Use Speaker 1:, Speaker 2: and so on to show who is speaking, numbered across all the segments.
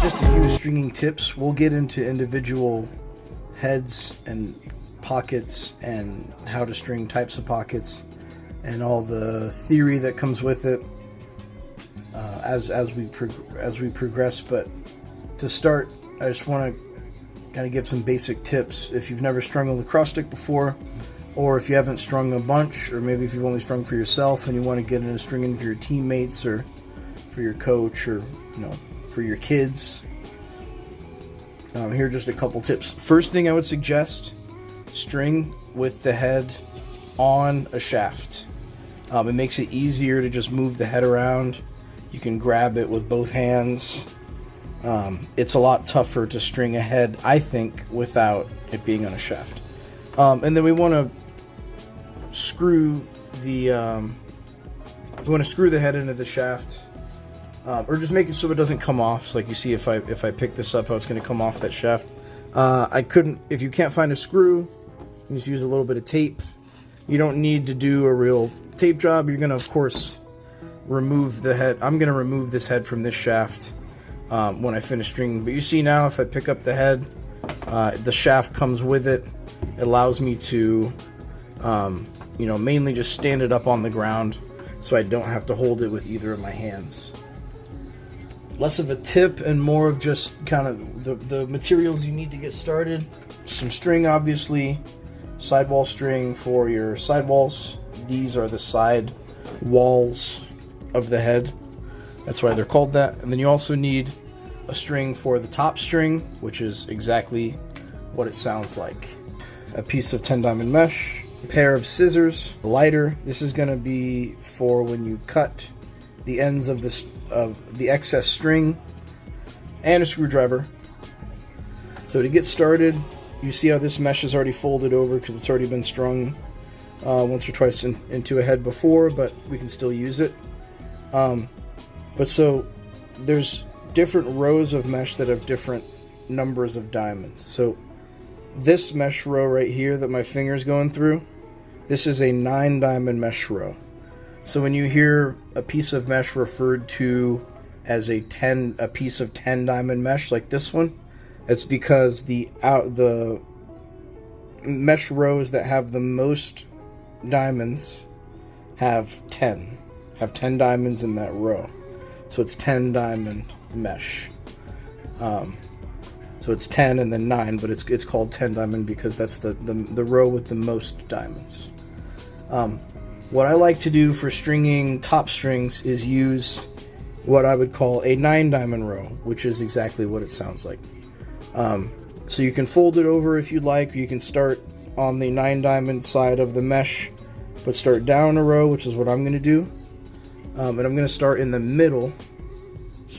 Speaker 1: just a few stringing tips. We'll get into individual heads and pockets and how to string types of pockets and all the theory that comes with it as we progress. But to start, I just want to kind of give some basic tips. If you've never strung a lacrosse stick before, or if you haven't strung a bunch, or maybe if you've only strung for yourself and you want to get into stringing for your teammates or for your coach or for your kids, here are just a couple tips. First thing I would suggest, string with the head on a shaft. It makes it easier to just move the head around. You can grab it with both hands. It's a lot tougher to string a head, I think, without it being on a shaft. And then we want to screw the head into the shaft, or just make it so it doesn't come off. So like you see, if I pick this up, how it's going to come off that shaft. If you can't find a screw, you can just use a little bit of tape. You don't need to do a real tape job. You're going to, of course, remove the head. I'm going to remove this head from this shaft when I finish stringing. But you see now, if I pick up the head, the shaft comes with it. It allows me to, mainly just stand it up on the ground so I don't have to hold it with either of my hands. Less of a tip and more of just kind of the materials you need to get started. Some string, obviously. Sidewall string for your sidewalls. These are the side walls of the head. That's why they're called that. And then you also need a string for the top string, which is exactly what it sounds like. A piece of 10 diamond mesh, a pair of scissors, a lighter. This is going to be for when you cut the ends of the excess string, and a screwdriver. So to get started, you see how this mesh is already folded over because it's already been strung once or twice into a head before, but we can still use it. But so there's different rows of mesh that have different numbers of diamonds. So this mesh row right here that my finger's going through, this is a 9 diamond mesh row. So when you hear a piece of mesh referred to as a piece of 10 diamond mesh like this one, it's because the mesh rows that have the most diamonds have 10 diamonds in that row. So it's 10 diamond mesh. So it's 10 and then 9, but it's called 10 diamond because that's the row with the most diamonds. What I like to do for stringing top strings is use what I would call a 9 diamond row, which is exactly what it sounds like. So you can fold it over if you'd like. You can start on the 9 diamond side of the mesh, but start down a row, which is what I'm going to do. And I'm going to start in the middle.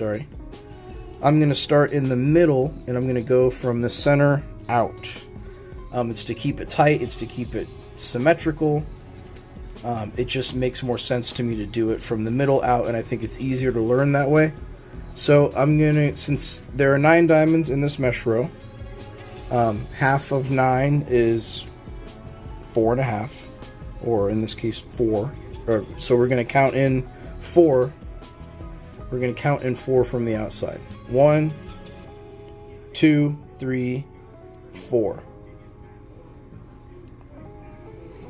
Speaker 1: I'm going to start in the middle, and I'm going to go from the center out. It's to keep it tight. It's to keep it symmetrical. It just makes more sense to me to do it from the middle out, and I think it's easier to learn that way. So I'm going to, since there are 9 diamonds in this mesh row, half of 9 is 4.5, or in this case 4. So we're going to count in 4. We're going to count in 4 from the outside. 1, 2, 3, 4.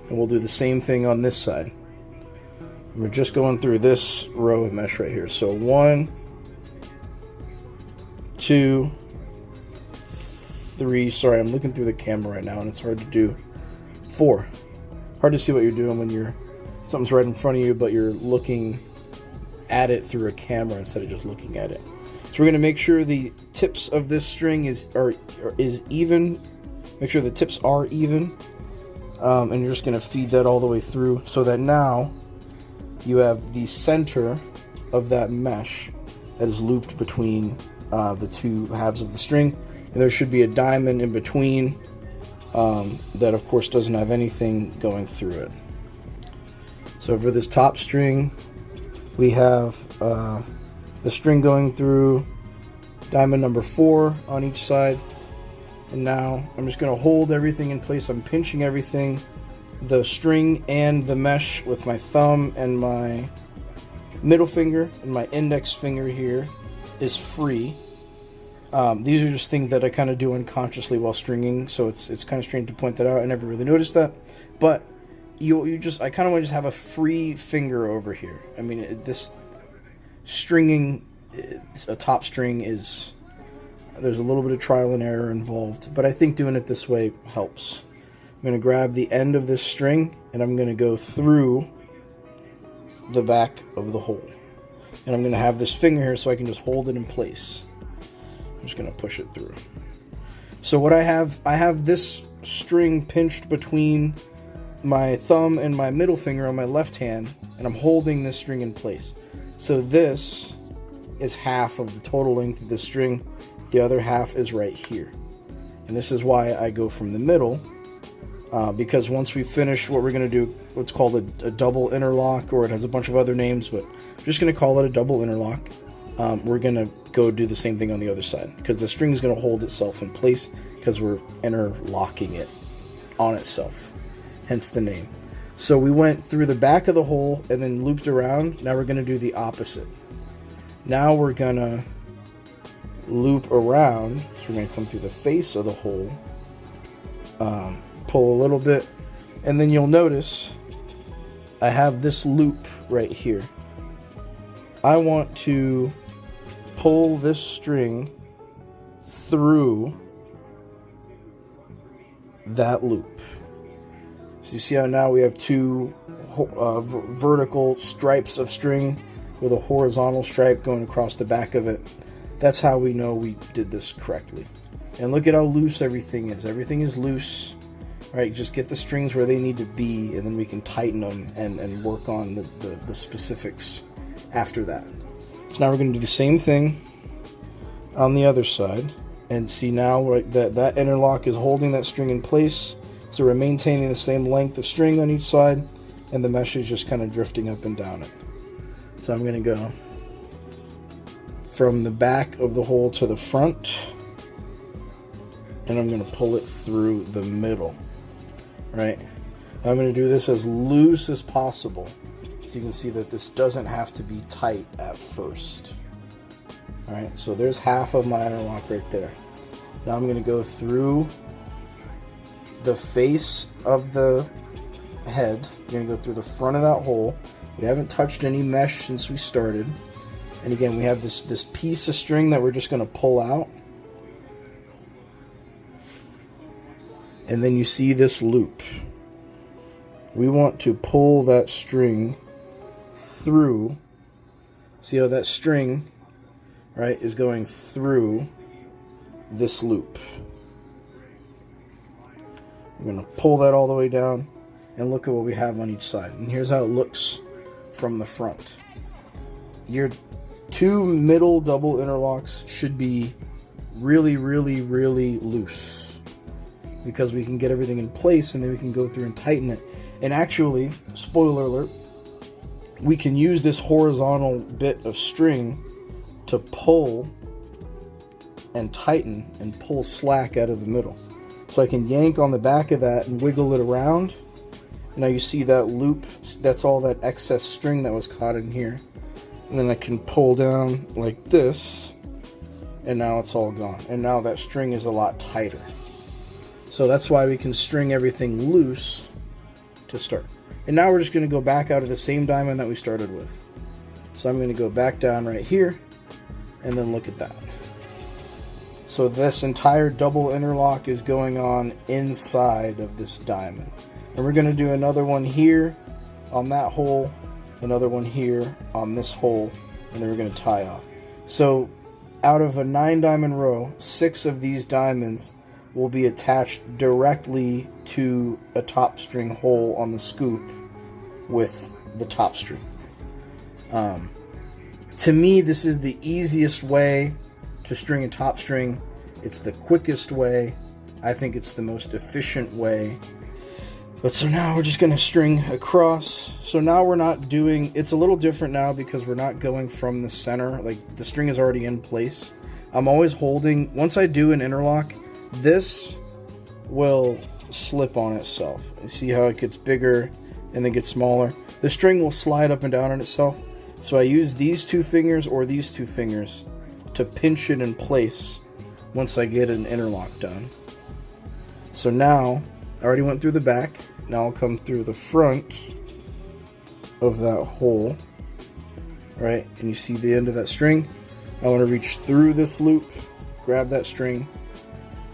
Speaker 1: And we'll do the same thing on this side. And we're just going through this row of mesh right here. So 1, 2, 3. Sorry, I'm looking through the camera right now and it's hard to do. 4. Hard to see what you're doing when something's right in front of you, but you're looking at it through a camera instead of just looking at it. So we're going to make sure the tips of this string is even. Make sure the tips are even. And you're just going to feed that all the way through so that now you have the center of that mesh that is looped between the two halves of the string. And there should be a diamond in between that, of course, doesn't have anything going through it. So for this top string, we have the string going through diamond number 4 on each side. And now I'm just going to hold everything in place. I'm pinching everything, the string and the mesh, with my thumb and my middle finger, and my index finger here is free. These are just things that I kind of do unconsciously while stringing, so it's kind of strange to point that out. I never really noticed that, but I kind of want to just have a free finger over here. I mean, this stringing a top string there's a little bit of trial and error involved, but I think doing it this way helps. I'm going to grab the end of this string and I'm going to go through the back of the hole, and I'm going to have this finger here so I can just hold it in place. I'm just going to push it through. So what I have this string pinched between my thumb and my middle finger on my left hand, and I'm holding this string in place. So this is half of the total length of the string. The other half is right here. And this is why I go from the middle, because once we finish what we're going to do, what's called a double interlock, or it has a bunch of other names, but I'm just going to call it a double interlock. We're going to go do the same thing on the other side, because the string is going to hold itself in place because we're interlocking it on itself, hence the name. So we went through the back of the hole and then looped around. Now we're going to do the opposite. Now we're going to loop around. So we're going to come through the face of the hole, pull a little bit, and then you'll notice I have this loop right here. I want to pull this string through that loop. So you see how now we have two vertical stripes of string with a horizontal stripe going across the back of it. That's how we know we did this correctly. And look at how loose everything is. Everything is loose, right? Just get the strings where they need to be, and then we can tighten them and work on the specifics after that. So now we're going to do the same thing on the other side, and see now right, that interlock is holding that string in place. So we're maintaining the same length of string on each side, and the mesh is just kind of drifting up and down it. So I'm going to go from the back of the hole to the front, and I'm going to pull it through the middle, right? I'm going to do this as loose as possible, so you can see that this doesn't have to be tight at first. All right, so there's half of my interlock right there. Now I'm going to go through the face of the head. You're going to go through the front of that hole. We haven't touched any mesh since we started. And again, we have this piece of string that we're just going to pull out. And then you see this loop. We want to pull that string through. See how that string, right, is going through this loop. I'm going to pull that all the way down, and look at what we have on each side. And here's how it looks from the front. Your two middle double interlocks should be really, really, really loose, because we can get everything in place and then we can go through and tighten it. And actually, spoiler alert, we can use this horizontal bit of string to pull and tighten and pull slack out of the middle. So I can yank on the back of that and wiggle it around. Now you see that loop, that's all that excess string that was caught in here. And then I can pull down like this, and now it's all gone. And now that string is a lot tighter. So that's why we can string everything loose to start. And now we're just going to go back out of the same diamond that we started with. So I'm going to go back down right here, and then look at that. So this entire double interlock is going on inside of this diamond. And we're going to do another one here on that hole, another one here on this hole, and then we're going to tie off. So out of a 9 diamond row, 6 of these diamonds will be attached directly to a top string hole on the scoop with the top string. To me, this is the easiest way to string a top string. It's the quickest way. I think it's the most efficient way. But so now we're just going to string across. So now we're not doing, it's a little different now because we're not going from the center. Like the string is already in place. I'm always holding, once I do an interlock, this will slip on itself. You see how it gets bigger and then gets smaller. The string will slide up and down on itself. So I use these 2 fingers or these 2 fingers to pinch it in place once I get an interlock done. So now, I already went through the back. Now I'll come through the front of that hole, right? And you see the end of that string. I want to reach through this loop, grab that string,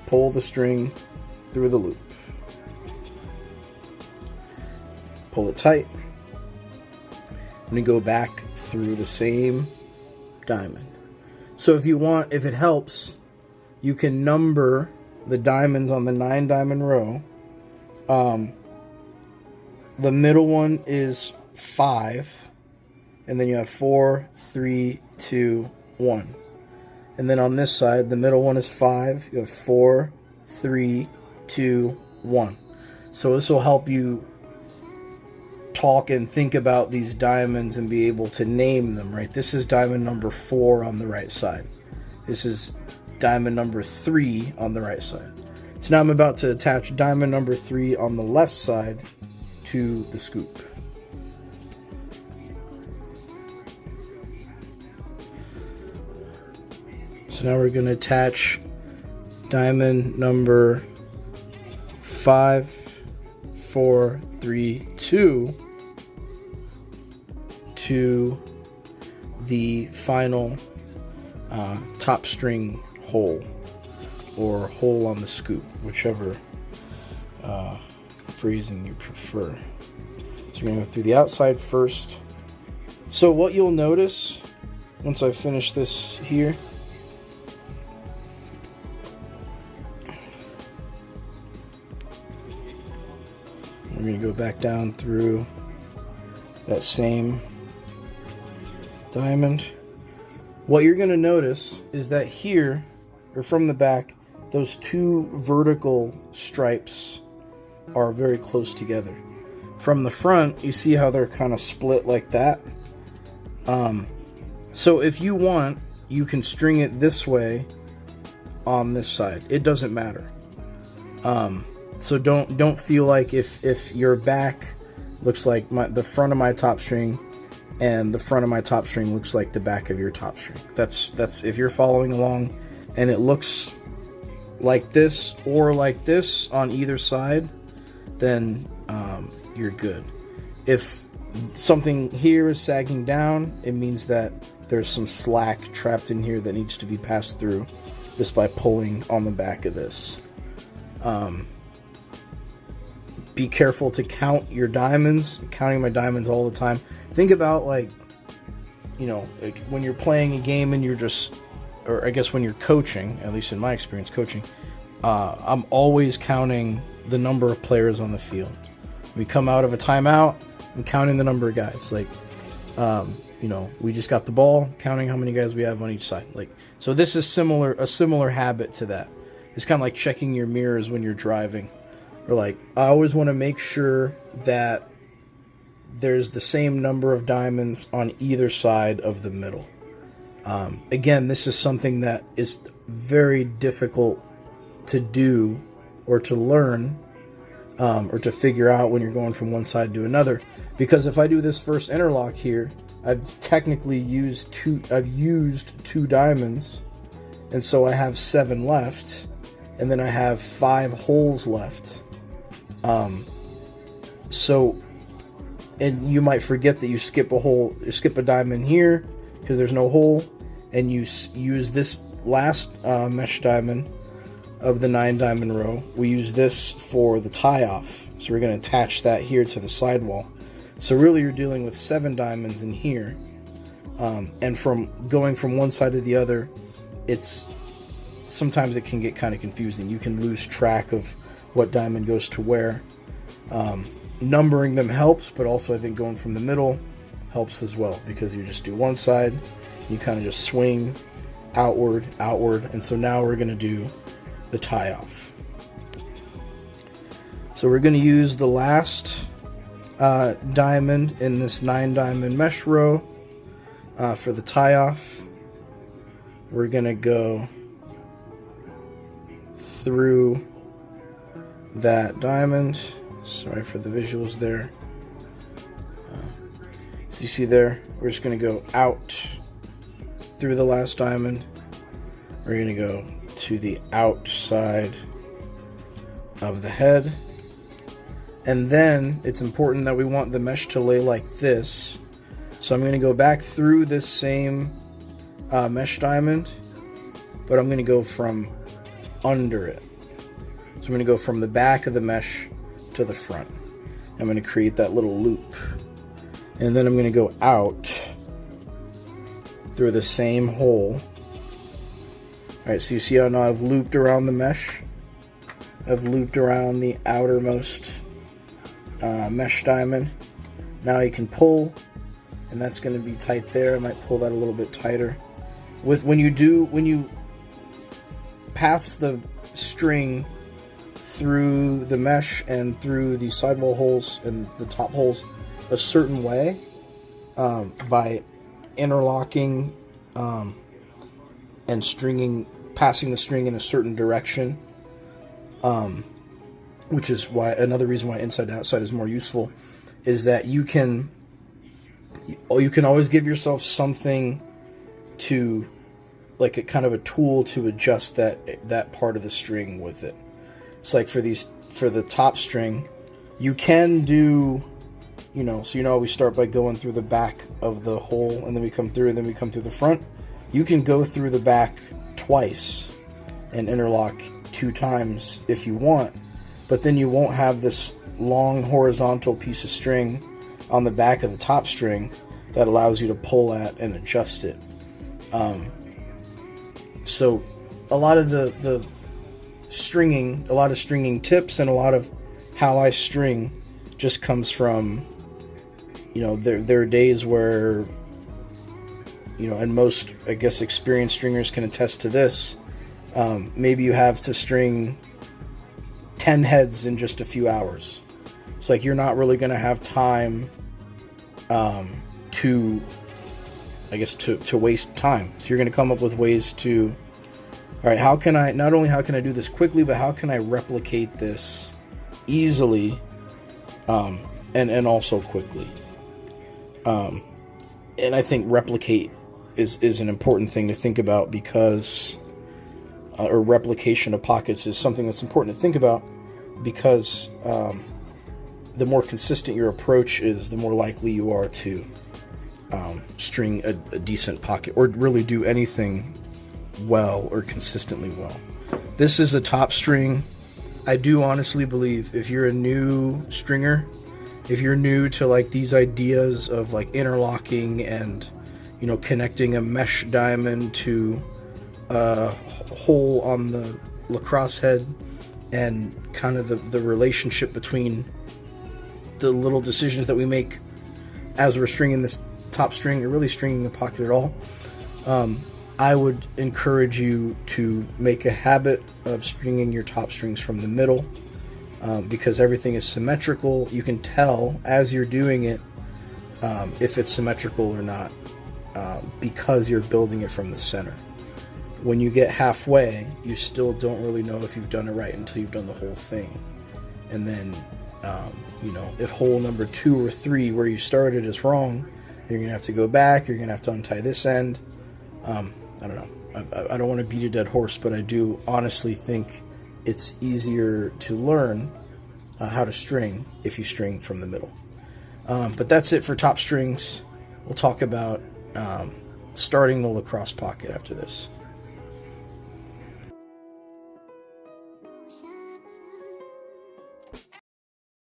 Speaker 1: pull the string through the loop. Pull it tight. I'm going to go back through the same diamond. So if you want, if it helps, you can number the diamonds on the 9 diamond row. The middle one is 5, and then you have 4, 3, 2, 1. And then on this side, the middle one is 5. You have 4, 3, 2, 1. So this will help you talk and think about these diamonds and be able to name them, right? This is diamond number 4 on the right side. This is diamond number 3 on the right side. So now I'm about to attach diamond number 3 on the left side to the scoop. So now we're going to attach diamond number 5, 4, 3, 2 to the final top string hole, or hole on the scoop, whichever phrasing you prefer. So we're going to go through the outside first. So what you'll notice once I finish this here, we're going to go back down through that same diamond. What you're going to notice is that here, or from the back, those 2 vertical stripes are very close together. From the front, you see how they're kind of split like that. So if you want, you can string it this way on this side. It doesn't matter. So don't feel like if your back looks like the front of my top string, and the front of my top string looks like the back of your top string. That's if you're following along and it looks like this or like this on either side, then you're good. If something here is sagging down, it means that there's some slack trapped in here that needs to be passed through just by pulling on the back of this. Be careful to count your diamonds. I'm counting my diamonds all the time. Think about, like, you know, like when you're playing a game and you're just, or I guess when you're coaching, at least in my experience coaching, I'm always counting the number of players on the field. We come out of a timeout, I'm counting the number of guys. Like, you know, we just got the ball, counting how many guys we have on each side. Like, so this is a similar habit to that. It's kind of like checking your mirrors when you're driving. Or like, I always want to make sure that there's the same number of diamonds on either side of the middle. Again, this is something that is very difficult to do or to learn or to figure out when you're going from one side to another. Because if I do this first interlock here, I've technically used two diamonds, and so I have 7 left, and then I have 5 holes left. And you might forget that you skip a diamond here because there's no hole, and you use this last mesh diamond of the 9 diamond row. We use this for the tie off, so we're going to attach that here to the sidewall. So really you're dealing with 7 diamonds in here, and from going from one side to the other, sometimes it can get kind of confusing. You can lose track of what diamond goes to where. Numbering them helps, but also I think going from the middle helps as well, because you just do one side, you kind of just swing outward, and so now we're going to do the tie off. So we're going to use the last diamond in this 9 diamond mesh row for the tie off. We're going to go through that diamond. Sorry for the visuals there. So you see there, we're just going to go out through the last diamond. We're going to go to the outside of the head. And then it's important that we want the mesh to lay like this. So I'm going to go back through this same mesh diamond, but I'm going to go from under it. So I'm going to go from the back of the mesh to the front. I'm going to create that little loop. And then I'm going to go out through the same hole. Alright, so you see how now I've looped around the mesh? I've looped around the outermost mesh diamond. Now you can pull, and that's going to be tight there. I might pull that a little bit tighter. When you pass the string through the mesh and through the sidewall holes and the top holes a certain way, by interlocking and stringing, passing the string in a certain direction, which is why another reason why inside and outside is more useful, is that you can always give yourself something to, like a kind of a tool to adjust that part of the string with it. It's like for the top string, you can do, so we start by going through the back of the hole, and then we come through, and then we come through the front. You can go through the back twice and interlock 2 times if you want, but then you won't have this long horizontal piece of string on the back of the top string that allows you to pull at and adjust it. So a lot of the stringing, a lot of stringing tips and a lot of how I string just comes from, there are days where, and most, I guess, experienced stringers can attest to this. Maybe you have to string 10 heads in just a few hours. It's like you're not really going to have time to waste time. So you're going to come up with ways to, all right, how can I do this quickly, but how can I replicate this easily and also quickly? And I think replicate is an important thing to think about, because or replication of pockets is something that's important to think about, because the more consistent your approach is, the more likely you are to string a decent pocket, or really do anything well or consistently well. This is a top string. I do honestly believe if you're a new stringer, if you're new to like these ideas of like interlocking and connecting a mesh diamond to a hole on the lacrosse head, and kind of the relationship between the little decisions that we make as we're stringing this top string, or really stringing the pocket at all, I would encourage you to make a habit of stringing your top strings from the middle, because everything is symmetrical. You can tell as you're doing it if it's symmetrical or not, because you're building it from the center. When you get halfway, you still don't really know if you've done it right until you've done the whole thing. And then, if hole number 2 or 3 where you started is wrong, you're going to have to go back, you're going to have to untie this end. I don't know. I don't want to beat a dead horse, but I do honestly think it's easier to learn how to string if you string from the middle. But that's it for top strings. We'll talk about starting the lacrosse pocket after this.